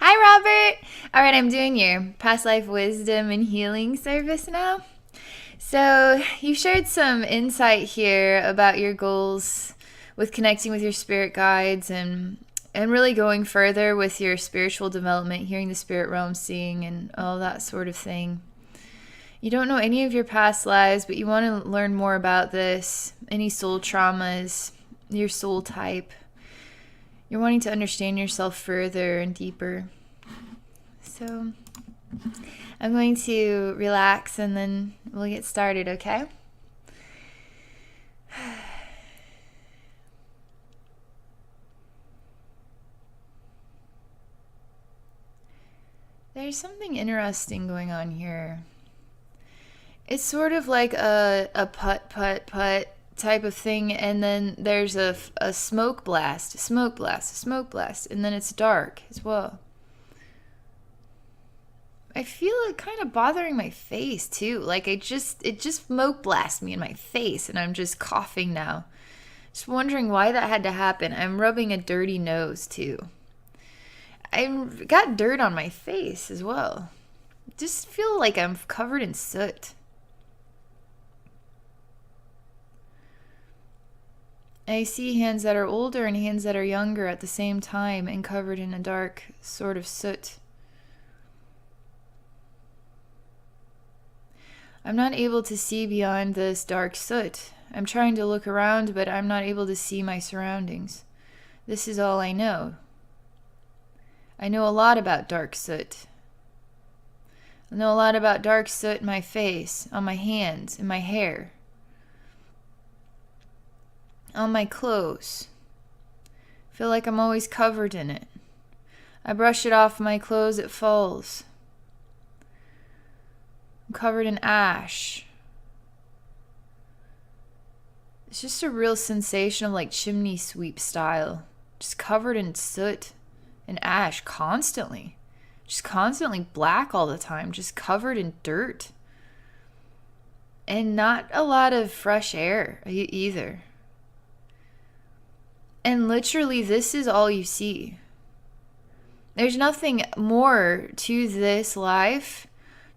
Hi, Robert. All right, I'm doing your past life wisdom and healing service now. So, you shared some insight here about your goals with connecting with your spirit guides and really going further with your spiritual development, hearing the spirit realm, seeing, and all that sort of thing. You don't know any of your past lives, but you want to learn more about this, any soul traumas, your soul type. You're wanting to understand yourself further and deeper. So I'm going to relax and then we'll get started, okay? There's something interesting going on here. It's sort of like a putt type of thing, and then there's a smoke blast, and then it's dark as well. I feel it kind of bothering my face too. Like it just smoke blasted me in my face and I'm just coughing now. Just wondering why that had to happen. I'm rubbing a dirty nose too. I've got dirt on my face as well. Just feel like I'm covered in soot. I see hands that are older and hands that are younger at the same time and covered in a dark sort of soot. I'm not able to see beyond this dark soot. I'm trying to look around, but I'm not able to see my surroundings. This is all I know. I know a lot about dark soot. I know a lot about dark soot in my face, on my hands, in my hair, on my clothes. I feel like I'm always covered in it. I brush it off my clothes, it falls. I'm covered in ash. It's just a real sensation of like chimney sweep style. Just covered in soot and ash constantly. Just constantly black all the time. Just covered in dirt. And not a lot of fresh air either. And literally this is all you see. There's nothing more to this life,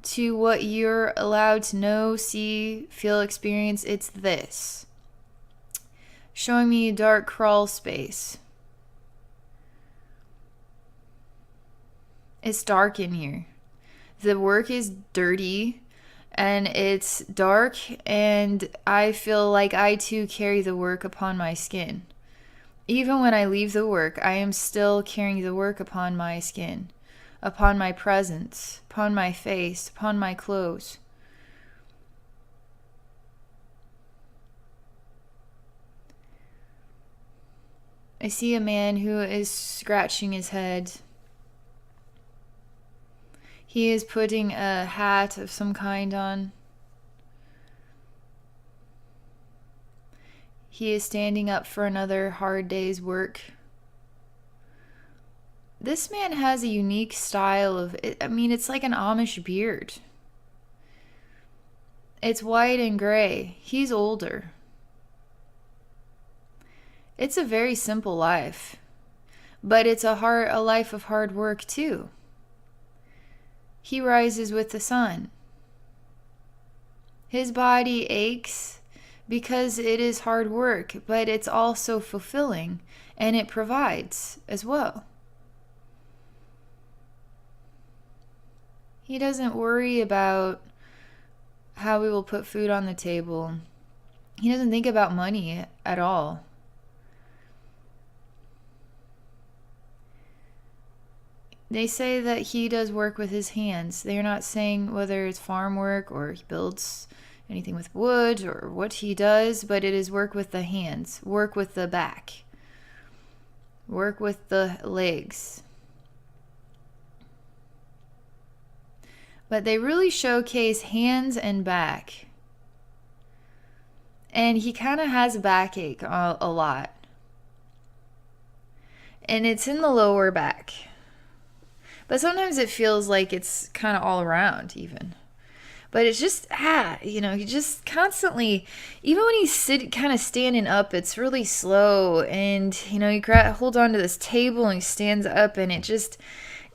to what you're allowed to know, see, feel, experience. It's this. Showing me a dark crawl space. It's dark in here. The work is dirty and it's dark, and I feel like I too carry the work upon my skin. Even when I leave the work, I am still carrying the work upon my skin, upon my presence, upon my face, upon my clothes. I see a man who is scratching his head. He is putting a hat of some kind on. He is standing up for another hard day's work. This man has a unique style of, it's like an Amish beard. It's white and gray. He's older. It's a very simple life, but it's a life of hard work too. He rises with the sun. His body aches because it is hard work, but it's also fulfilling, and it provides as well. He doesn't worry about how we will put food on the table. He doesn't think about money at all. They say that he does work with his hands. They're not saying whether it's farm work or he builds anything with wood or what he does, but it is work with the hands, work with the back, work with the legs. But they really showcase hands and back. And he kind of has a backache a lot. And it's in the lower back. But sometimes it feels like it's kind of all around even. But it's just, he just constantly, even when he's kind of standing up, it's really slow. And, he hold on to this table and he stands up, and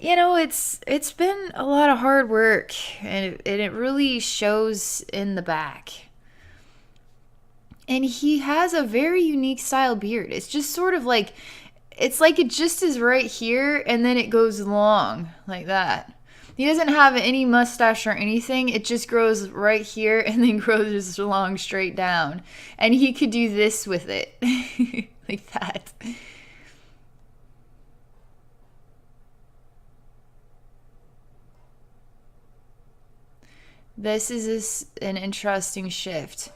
It's been a lot of hard work, and it really shows in the back. And he has a very unique style beard. It's just sort of like, it's like it just is right here and then it goes long like that. He doesn't have any mustache or anything. It just grows right here and then grows long straight down. And he could do this with it. Like that. This is an interesting shift.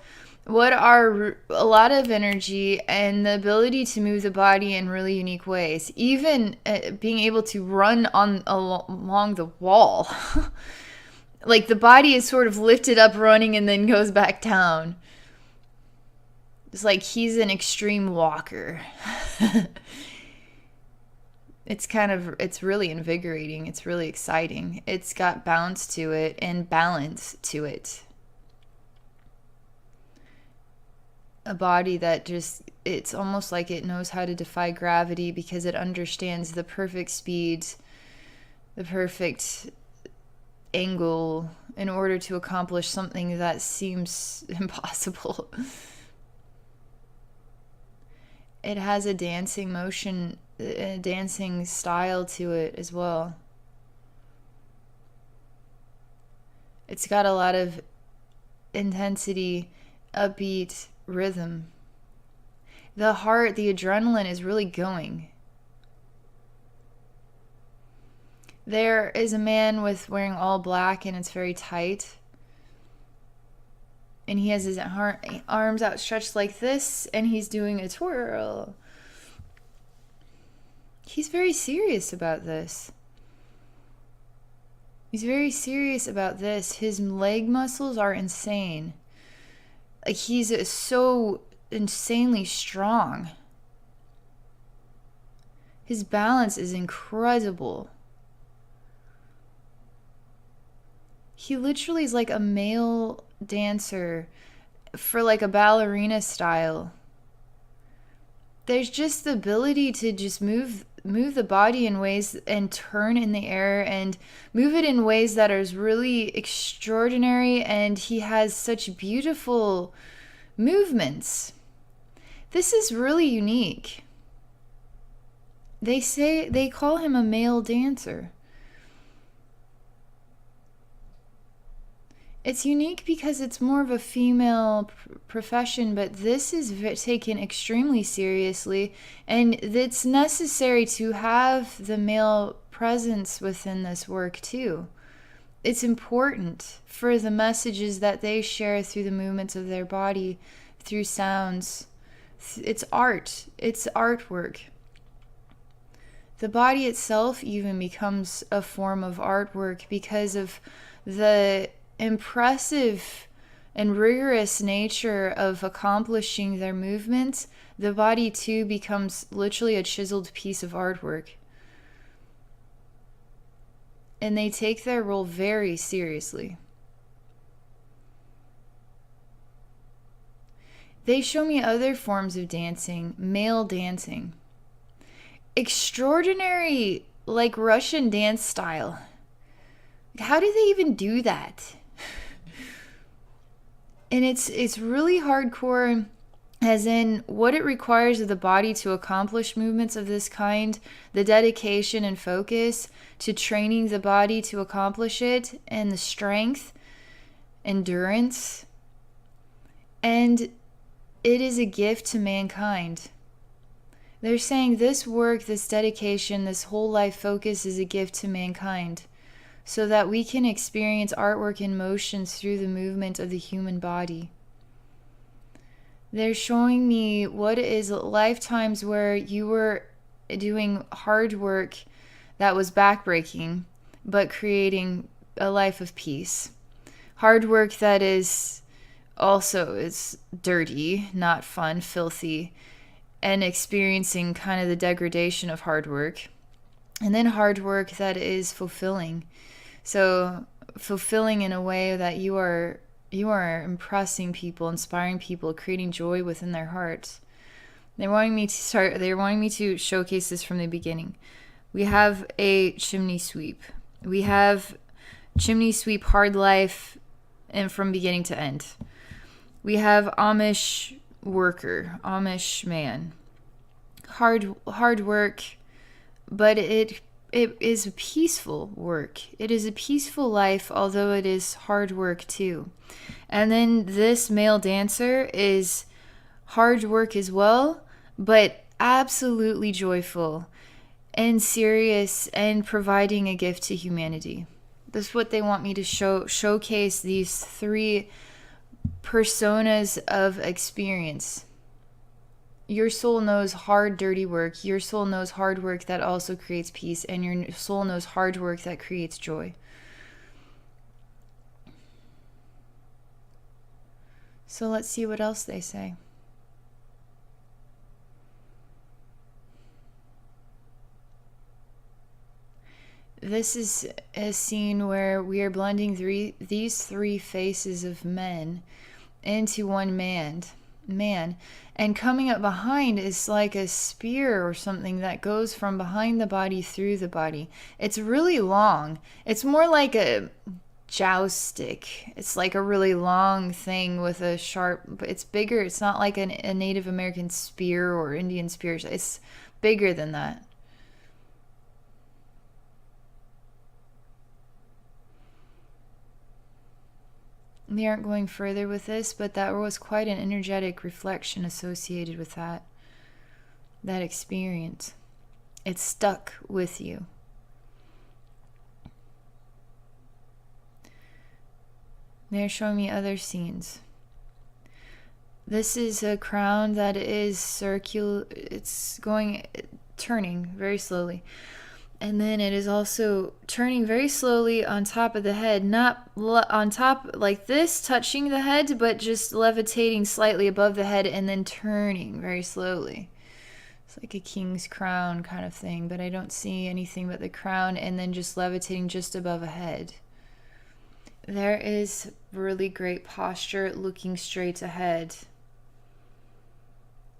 What are a lot of energy and the ability to move the body in really unique ways, even being able to run along the wall. Like the body is sort of lifted up running and then goes back down. It's like he's an extreme walker. It's really invigorating. It's really exciting. It's got bounce to it and balance to it. A body that it's almost like it knows how to defy gravity because it understands the perfect speed, the perfect angle in order to accomplish something that seems impossible. It has a dancing motion, a dancing style to it as well. It's got a lot of intensity, upbeat rhythm. The heart, the adrenaline is really going. There is a man wearing all black and it's very tight. And he has his arms outstretched like this and he's doing a twirl. He's very serious about this. He's very serious about this. His leg muscles are insane. Like he's so insanely strong. His balance is incredible. He literally is like a male dancer for like a ballerina style. There's just the ability to just move the body in ways and turn in the air and move it in ways that are really extraordinary, and he has such beautiful movements. This is really unique. They call him a male dancer. It's unique because it's more of a female profession, but this is taken extremely seriously, and it's necessary to have the male presence within this work too. It's important for the messages that they share through the movements of their body, through sounds. It's art. It's artwork. The body itself even becomes a form of artwork because of the impressive and rigorous nature of accomplishing their movements. The body too becomes literally a chiseled piece of artwork. And they take their role very seriously. They show me other forms of dancing, male dancing. Extraordinary, like Russian dance style. How do they even do that? And it's really hardcore, as in what it requires of the body to accomplish movements of this kind, the dedication and focus to training the body to accomplish it, and the strength, endurance. And it is a gift to mankind. They're saying this work, this dedication, this whole life focus is a gift to mankind, so that we can experience artwork in motions through the movement of the human body. They're showing me what is lifetimes where you were doing hard work that was backbreaking, but creating a life of peace. Hard work that is dirty, not fun, filthy, and experiencing kind of the degradation of hard work. And then hard work that is fulfilling. So fulfilling in a way that you are impressing people, inspiring people, creating joy within their hearts. They're wanting me to showcase this from the beginning. We have a chimney sweep. We have chimney sweep hard life and from beginning to end. We have Amish worker, Amish man. Hard work, but it is a peaceful work. It is a peaceful life, although it is hard work too. And then this male dancer is hard work as well, but absolutely joyful and serious and providing a gift to humanity. That's what they want me to showcase these three personas of experience. Your soul knows hard, dirty work. Your soul knows hard work that also creates peace. And your soul knows hard work that creates joy. So let's see what else they say. This is a scene where we are blending these three faces of men into one man. And coming up behind is like a spear or something that goes from behind the body through the body. It's really long. It's more like a joust stick. It's like a really long thing with a sharp, it's bigger. It's not like a Native American spear or Indian spear. It's bigger than that. They aren't going further with this, but that was quite an energetic reflection associated with that experience. It stuck with you. They're showing me other scenes. This is a crown that is circular. It's turning very slowly. And then it is also turning very slowly on top of the head, not on top like this, touching the head, but just levitating slightly above the head and then turning very slowly. It's like a king's crown kind of thing, but I don't see anything but the crown and then just levitating just above a head. There is really great posture looking straight ahead.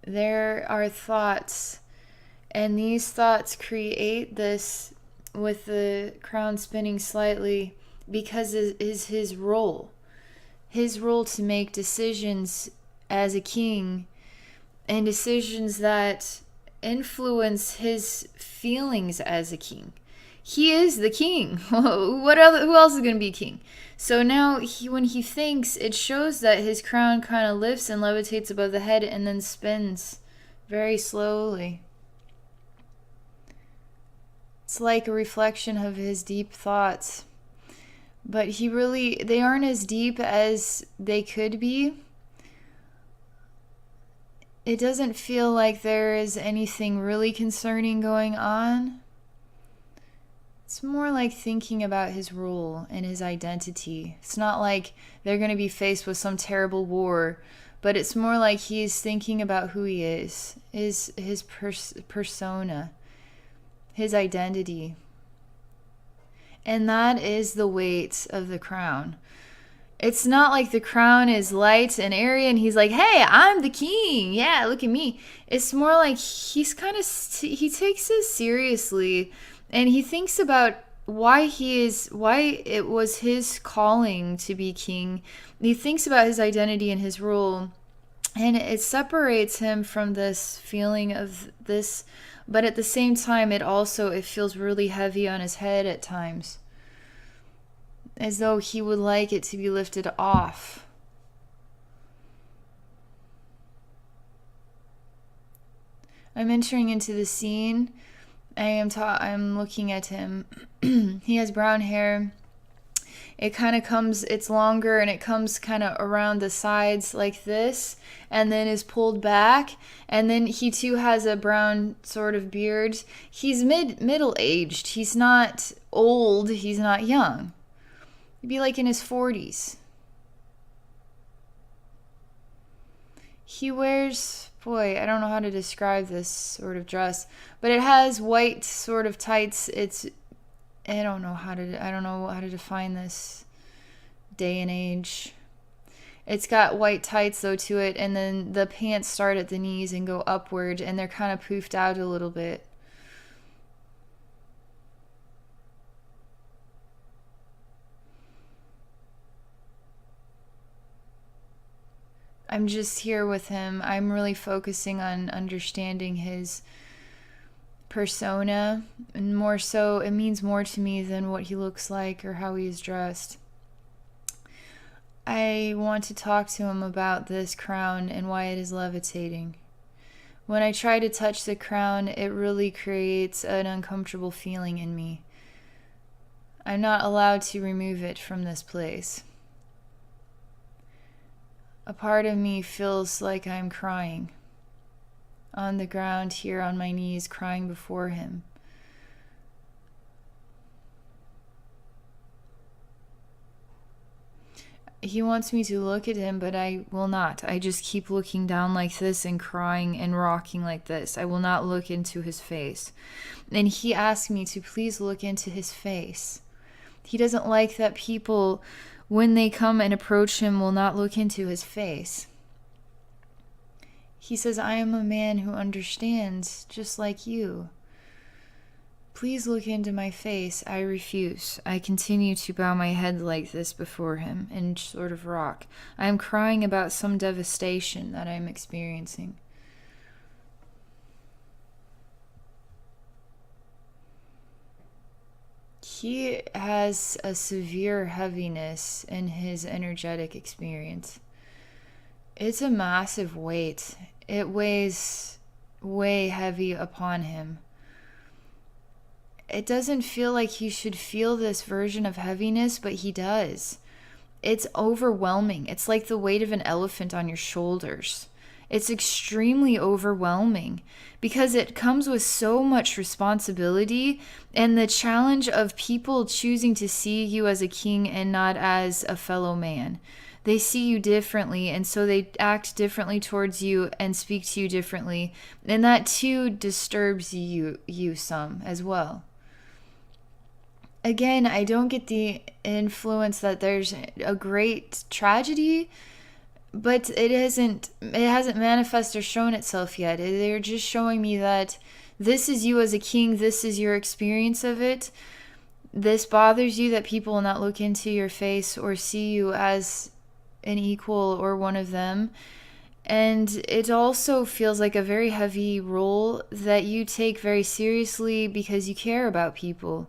There are thoughts. And these thoughts create this with the crown spinning slightly because it is his role. His role to make decisions as a king and decisions that influence his feelings as a king. He is the king. Who else is going to be king? So now when he thinks, it shows that his crown kind of lifts and levitates above the head and then spins very slowly. It's like a reflection of his deep thoughts. But they aren't as deep as they could be. It doesn't feel like there is anything really concerning going on. It's more like thinking about his role and his identity. It's not like they're going to be faced with some terrible war, but it's more like he's thinking about who he is his persona. His identity. And that is the weight of the crown. It's not like the crown is light and airy and he's like, hey, I'm the king. Yeah, look at me. It's more like he takes this seriously and he thinks about why it was his calling to be king. He thinks about his identity and his role. And it separates him from this feeling of this. But at the same time, it feels really heavy on his head at times. As though he would like it to be lifted off. I'm entering into the scene. I'm looking at him. He has brown hair. It's longer and it comes kind of around the sides like this and then is pulled back. And then he too has a brown sort of beard. He's middle-aged. He's not old. He's not young. He'd be like in his 40s. He wears, I don't know how to describe this sort of dress, but it has white sort of tights. I don't know how to define this day and age. It's got white tights though to it, and then the pants start at the knees and go upward, and they're kind of poofed out a little bit. I'm just here with him. I'm really focusing on understanding his persona, and more so, it means more to me than what he looks like or how he is dressed. I want to talk to him about this crown and why it is levitating. When I try to touch the crown, it really creates an uncomfortable feeling in me. I'm not allowed to remove it from this place. A part of me feels like I'm crying. On the ground here on my knees, crying before him. He wants me to look at him, but I will not. I just keep looking down like this and crying and rocking like this. I will not look into his face. And he asked me to please look into his face. He doesn't like that people, when they come and approach him, will not look into his face. He says, I am a man who understands, just like you. Please look into my face. I refuse. I continue to bow my head like this before him and sort of rock. I am crying about some devastation that I am experiencing. He has a severe heaviness in his energetic experience. It's a massive weight. It weighs way heavy upon him. It doesn't feel like he should feel this version of heaviness, but he does. It's overwhelming. It's like the weight of an elephant on your shoulders. It's extremely overwhelming because it comes with so much responsibility and the challenge of people choosing to see you as a king and not as a fellow man. They see you differently, and so they act differently towards you and speak to you differently. And that too disturbs you some as well. Again, I don't get the influence that there's a great tragedy, but it hasn't manifested or shown itself yet. They're just showing me that this is you as a king, this is your experience of it. This bothers you that people will not look into your face or see you as an equal or one of them. And it also feels like a very heavy role that you take very seriously because you care about people.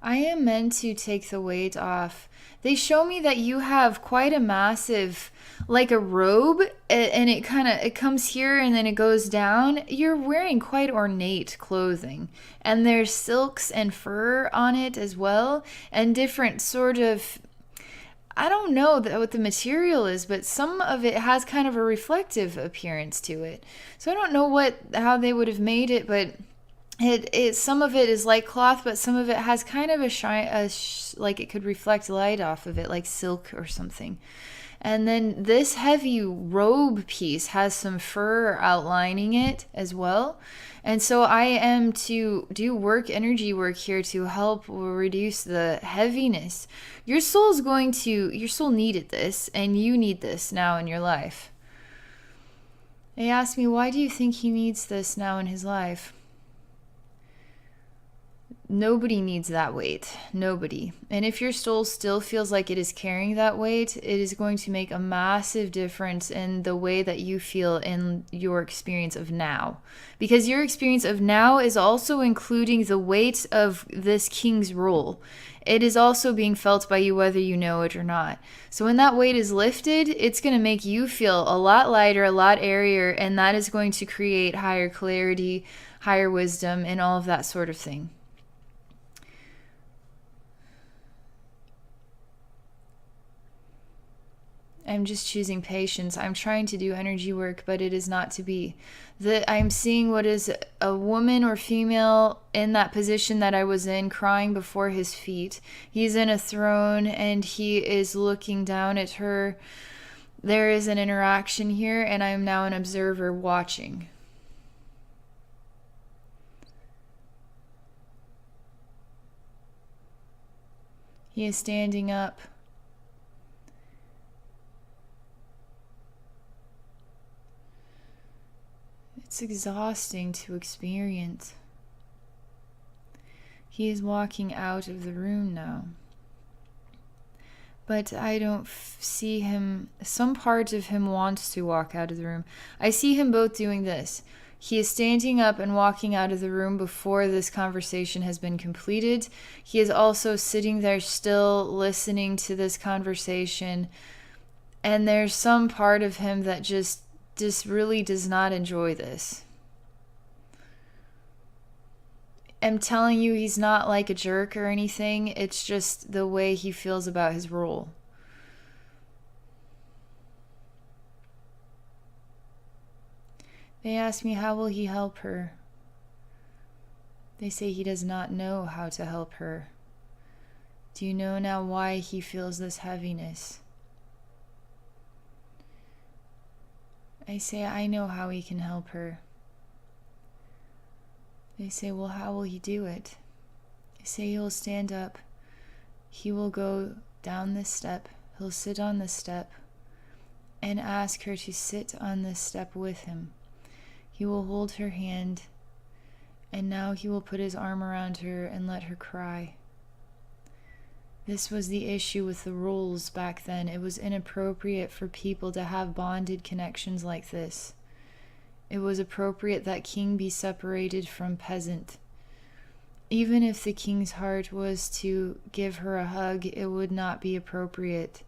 I am meant to take the weight off. They show me that you have quite a massive, like a robe, and it comes here and then it goes down. You're wearing quite ornate clothing, and there's silks and fur on it as well, and different sort of, I don't know what the material is, but some of it has kind of a reflective appearance to it. So I don't know how they would have made it, but it some of it is like cloth, but some of it has kind of a shine, like it could reflect light off of it, like silk or something. And then this heavy robe piece has some fur outlining it as well. And so I am to do energy work here to help reduce the heaviness. Your soul needed this, and you need this now in your life. They asked me, why do you think he needs this now in his life? Nobody needs that weight. Nobody. And if your soul still feels like it is carrying that weight, it is going to make a massive difference in the way that you feel in your experience of now. Because your experience of now is also including the weight of this king's role. It is also being felt by you whether you know it or not. So when that weight is lifted, it's going to make you feel a lot lighter, a lot airier, and that is going to create higher clarity, higher wisdom, and all of that sort of thing. I'm just choosing patience. I'm trying to do energy work, but it is not to be. I'm seeing what is a woman or female in that position that I was in, crying before his feet. He's in a throne and he is looking down at her. There is an interaction here, and I am now an observer watching. He is standing up. It's exhausting to experience. He is walking out of the room now. But I don't see him. Some part of him wants to walk out of the room. I see him both doing this. He is standing up and walking out of the room before this conversation has been completed. He is also sitting there still listening to this conversation. And there's some part of him that just really does not enjoy this. I'm telling you, he's not like a jerk or anything. It's just the way he feels about his role. They ask me, how will he help her? They say he does not know how to help her. Do you know now why he feels this heaviness? I say, I know how he can help her. They say, well, how will he do it? I say, he will stand up. He will go down this step. He'll sit on this step and ask her to sit on this step with him. He will hold her hand, and now he will put his arm around her and let her cry. This was the issue with the rules back then. It was inappropriate for people to have bonded connections like this. It was appropriate that king be separated from peasant. Even if the king's heart was to give her a hug, it would not be appropriate.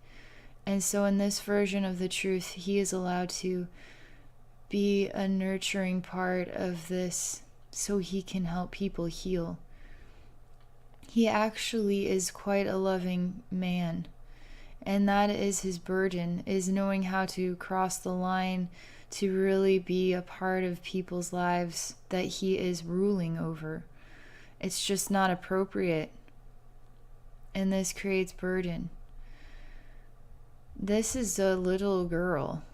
And so in this version of the truth, he is allowed to be a nurturing part of this so he can help people heal. He actually is quite a loving man. And that is his burden, is knowing how to cross the line to really be a part of people's lives that he is ruling over. It's just not appropriate. And this creates burden. This is a little girl.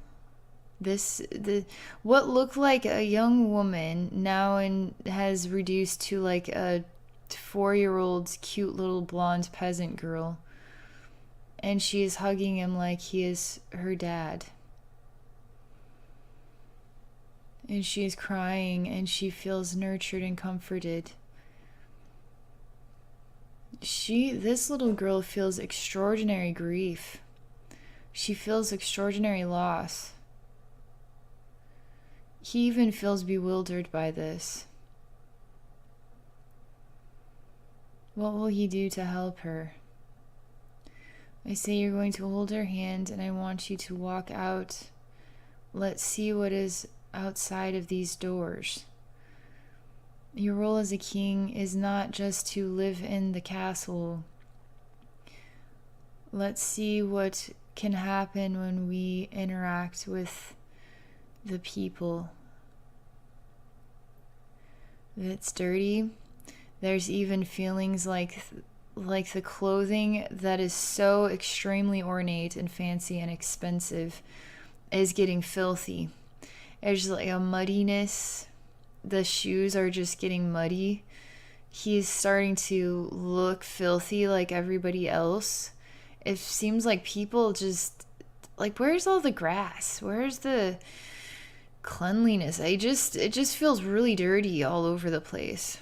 What looked like a young woman now has reduced to like a 4-year-old cute little blonde peasant girl. And she is hugging him like he is her dad. And she is crying, and she feels nurtured and comforted. This little girl feels extraordinary grief. She feels extraordinary loss. He even feels bewildered by this. What will he do to help her? I say you're going to hold her hand, and I want you to walk out. Let's see what is outside of these doors. Your role as a king is not just to live in the castle. Let's see what can happen when we interact with the people. It's dirty. There's even feelings like the clothing that is so extremely ornate and fancy and expensive is getting filthy. There's like a muddiness. The shoes are just getting muddy. He's starting to look filthy like everybody else. It seems like people just like, where's all the grass? Where's the cleanliness? It just feels really dirty all over the place.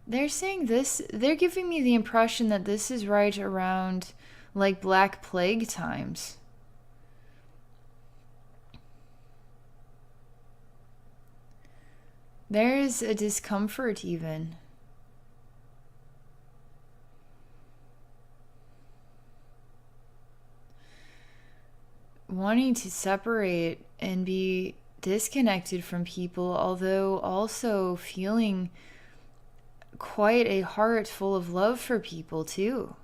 They're saying this, they're giving me the impression that this is right around like Black Plague times. There is a discomfort even. Wanting to separate and be disconnected from people, although also feeling quite a heart full of love for people too.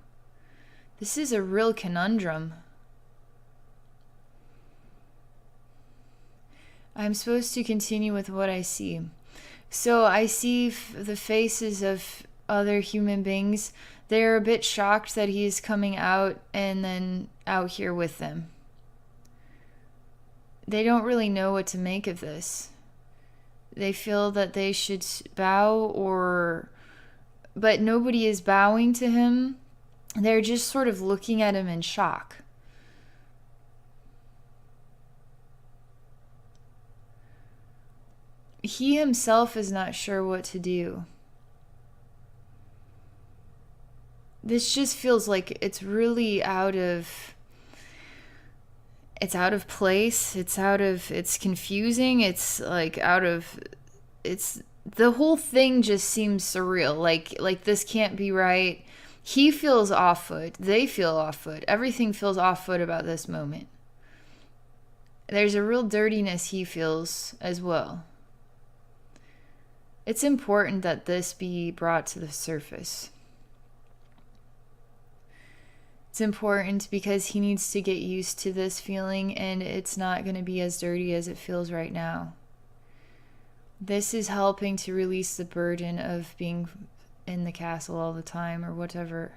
This is a real conundrum. I'm supposed to continue with what I see. So I see the faces of other human beings. They're a bit shocked that he is coming out and then out here with them. They don't really know what to make of this. They feel that they should bow but nobody is bowing to him. They're just sort of looking at him in shock. he himself is not sure what to do. This just feels like it's really it's out of place. It's confusing. It's like it's, the whole thing just seems surreal. Like this can't be right. He feels off foot. They feel off foot. Everything feels off foot about this moment. There's a real dirtiness he feels as well. It's important that this be brought to the surface. It's important because he needs to get used to this feeling, and it's not going to be as dirty as it feels right now. This is helping to release the burden of being in the castle all the time or whatever.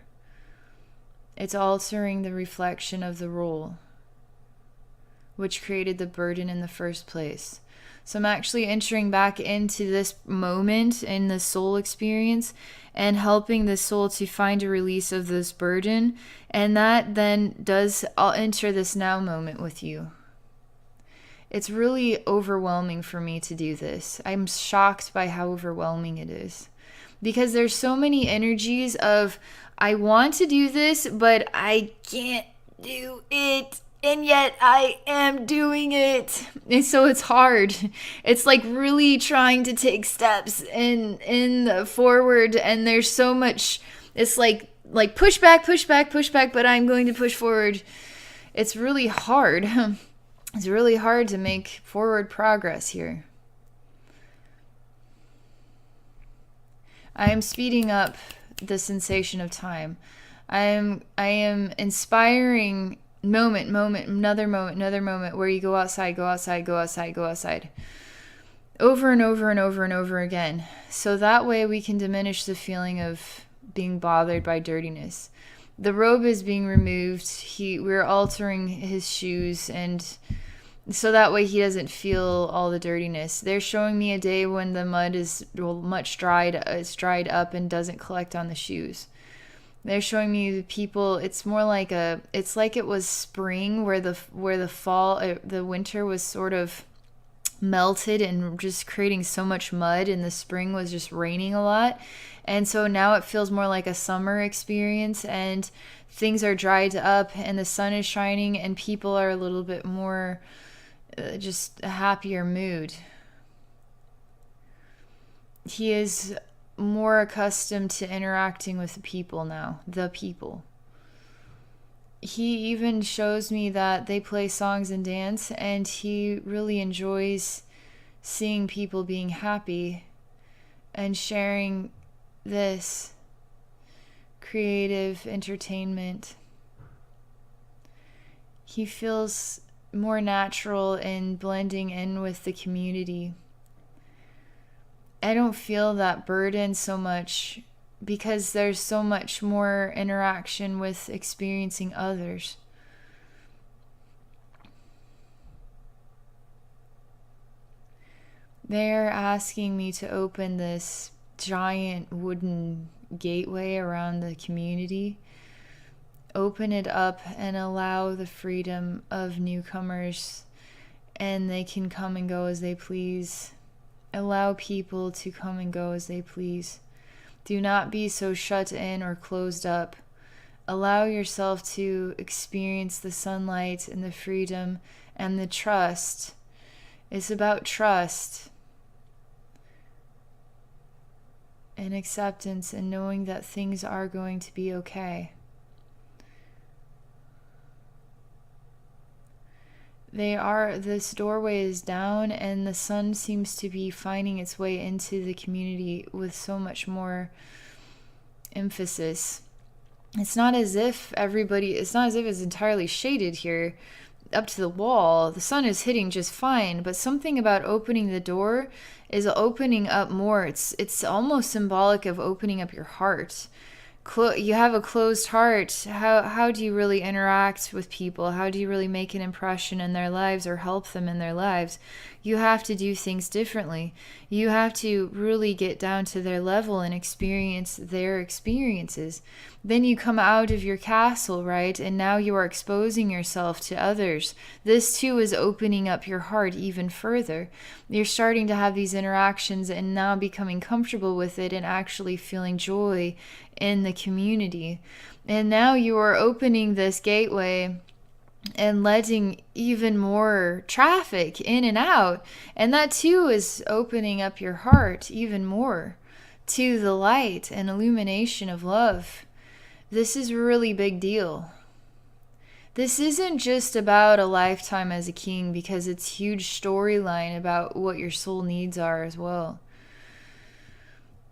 It's altering the reflection of the role, which created the burden in the first place. So I'm actually entering back into this moment in the soul experience and helping the soul to find a release of this burden. And that then does, I'll enter this now moment with you. It's really overwhelming for me to do this. I'm shocked by how overwhelming it is. Because there's so many energies of, I want to do this, but I can't do it. And yet I am doing it. And so it's hard. It's like really trying to take steps in the forward. And there's so much, it's like push back, but I'm going to push forward. It's really hard. It's really hard to make forward progress here. I am speeding up the sensation of time. I am inspiring moment, another moment where you go outside. Over and over again. So that way we can diminish the feeling of being bothered by dirtiness. The robe is being removed. We're altering his shoes, and so that way he doesn't feel all the dirtiness. They're showing me a day when the mud is much dried up and doesn't collect on the shoes. They're showing me the people. It's more like it's like it was spring where the the winter was sort of melted and just creating so much mud, and the spring was just raining a lot. And so now it feels more like a summer experience, and things are dried up and the sun is shining and people are a little bit more just a happier mood. He is more accustomed to interacting with the people now. He even shows me that they play songs and dance, and he really enjoys seeing people being happy and sharing this creative entertainment. He feels more natural in blending in with the community. I don't feel that burden so much because there's so much more interaction with experiencing others. They're asking me to open this giant wooden gateway around the community, open it up and allow the freedom of newcomers, and they can come and go as they please. Allow people to come and go as they please. Do not be so shut in or closed up. Allow yourself to experience the sunlight and the freedom and the trust. It's about trust and acceptance and knowing that things are going to be okay. This doorway is down, and the sun seems to be finding its way into the community with so much more emphasis. It's not as if it's entirely shaded here up to the wall. The sun is hitting just fine, but something about opening the door is opening up more. It's almost symbolic of opening up your heart. You have a closed heart. How do you really interact with people? How do you really make an impression in their lives or help them in their lives? You have to do things differently. You have to really get down to their level and experience their experiences. Then you come out of your castle, right? And now you are exposing yourself to others. This too is opening up your heart even further. You're starting to have these interactions and now becoming comfortable with it and actually feeling joy in the community. And now you are opening this gateway and letting even more traffic in and out. And that too is opening up your heart even more to the light and illumination of love. This is a really big deal. This isn't just about a lifetime as a king, because it's huge storyline about what your soul needs are as well.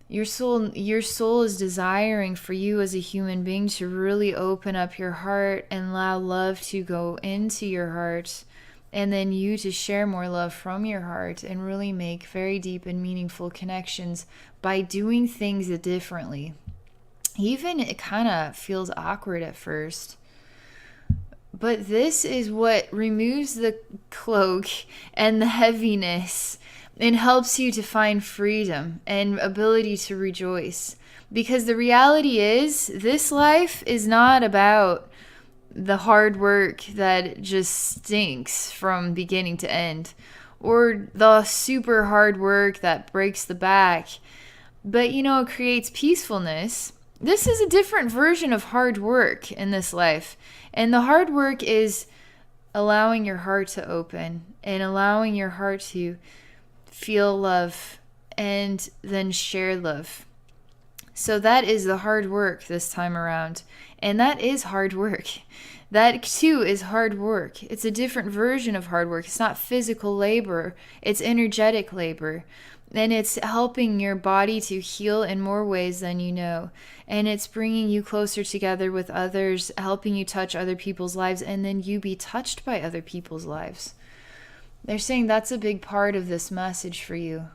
Your soul is desiring for you as a human being to really open up your heart and allow love to go into your heart, and then you to share more love from your heart and really make very deep and meaningful connections by doing things differently. Even it kind of feels awkward at first. But this is what removes the cloak and the heaviness and helps you to find freedom and ability to rejoice. Because the reality is, this life is not about the hard work that just stinks from beginning to end, or the super hard work that breaks the back, but it creates peacefulness. This is a different version of hard work in this life. And the hard work is allowing your heart to open and allowing your heart to feel love and then share love. So that is the hard work this time around. And that is hard work. That too is hard work. It's a different version of hard work. It's not physical labor. It's energetic labor. And it's helping your body to heal in more ways than you know. And it's bringing you closer together with others, helping you touch other people's lives, and then you be touched by other people's lives. They're saying that's a big part of this message for you.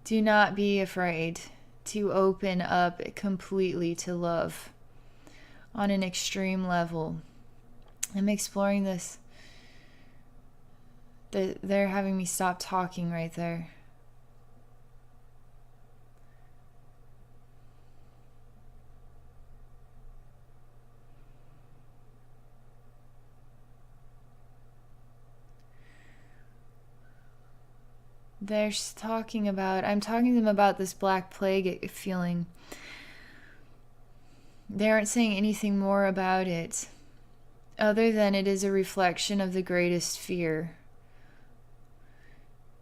Do not be afraid to open up completely to love on an extreme level. I'm exploring this. They're having me stop talking right there. I'm talking to them about this black plague feeling. They aren't saying anything more about it, other than it is a reflection of the greatest fear.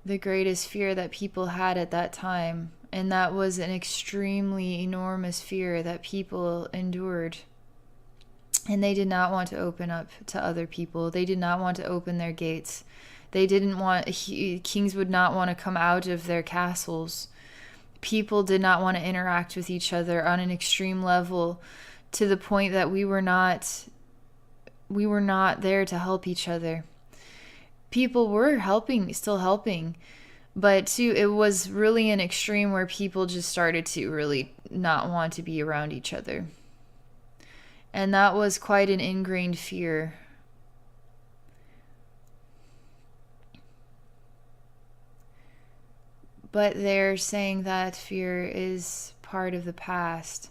The greatest fear that people had at that time. And that was an extremely enormous fear that people endured. And they did not want to open up to other people. They did not want to open their gates. They didn't want, kings would not want to come out of their castles. People did not want to interact with each other on an extreme level, to the point that we were not there to help each other. People were still helping, but it was really an extreme where people just started to really not want to be around each other. And that was quite an ingrained fear. But they're saying that fear is part of the past.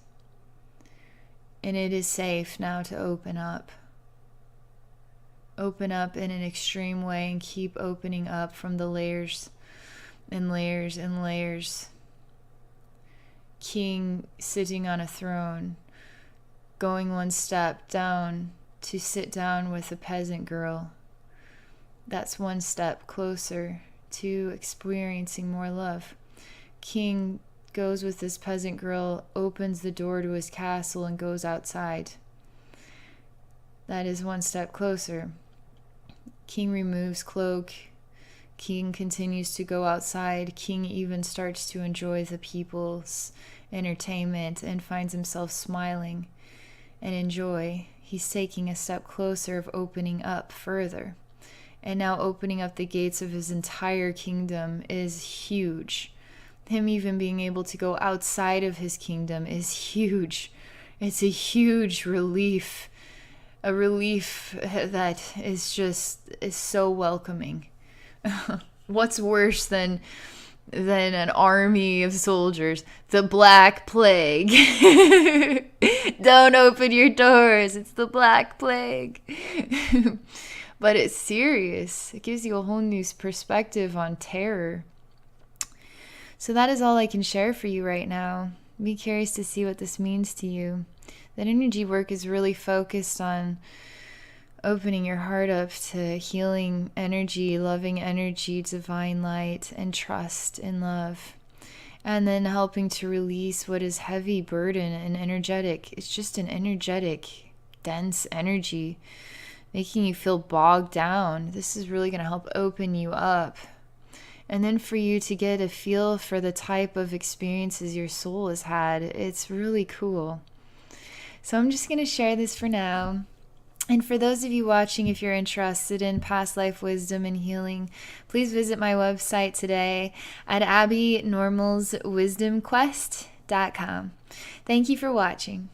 And it is safe now to open up. Open up in an extreme way and keep opening up from the layers and layers and layers. King sitting on a throne, going one step down to sit down with a peasant girl. That's one step closer to experiencing more love. King goes with this peasant girl, opens the door to his castle, and goes outside. That is one step closer. King removes cloak. King continues to go outside. King even starts to enjoy the people's entertainment and finds himself smiling and enjoy. He's taking a step closer of opening up further. And now opening up the gates of his entire kingdom is huge. Him even being able to go outside of his kingdom is huge. It's a huge relief. A relief that is so welcoming What's worse than an army of soldiers? The Black Plague. Don't open your doors. It's the Black Plague. But it's serious. It gives you a whole new perspective on terror. So that is all I can share for you right now. Be curious to see what this means to you. That energy work is really focused on opening your heart up to healing energy, loving energy, divine light, and trust in love. And then helping to release what is heavy burden and energetic. It's just an energetic, dense energy, making you feel bogged down. This is really going to help open you up. And then for you to get a feel for the type of experiences your soul has had. It's really cool. So I'm just going to share this for now. And for those of you watching, if you're interested in past life wisdom and healing, please visit my website today at abbynormalswisdomquest.com. Thank you for watching.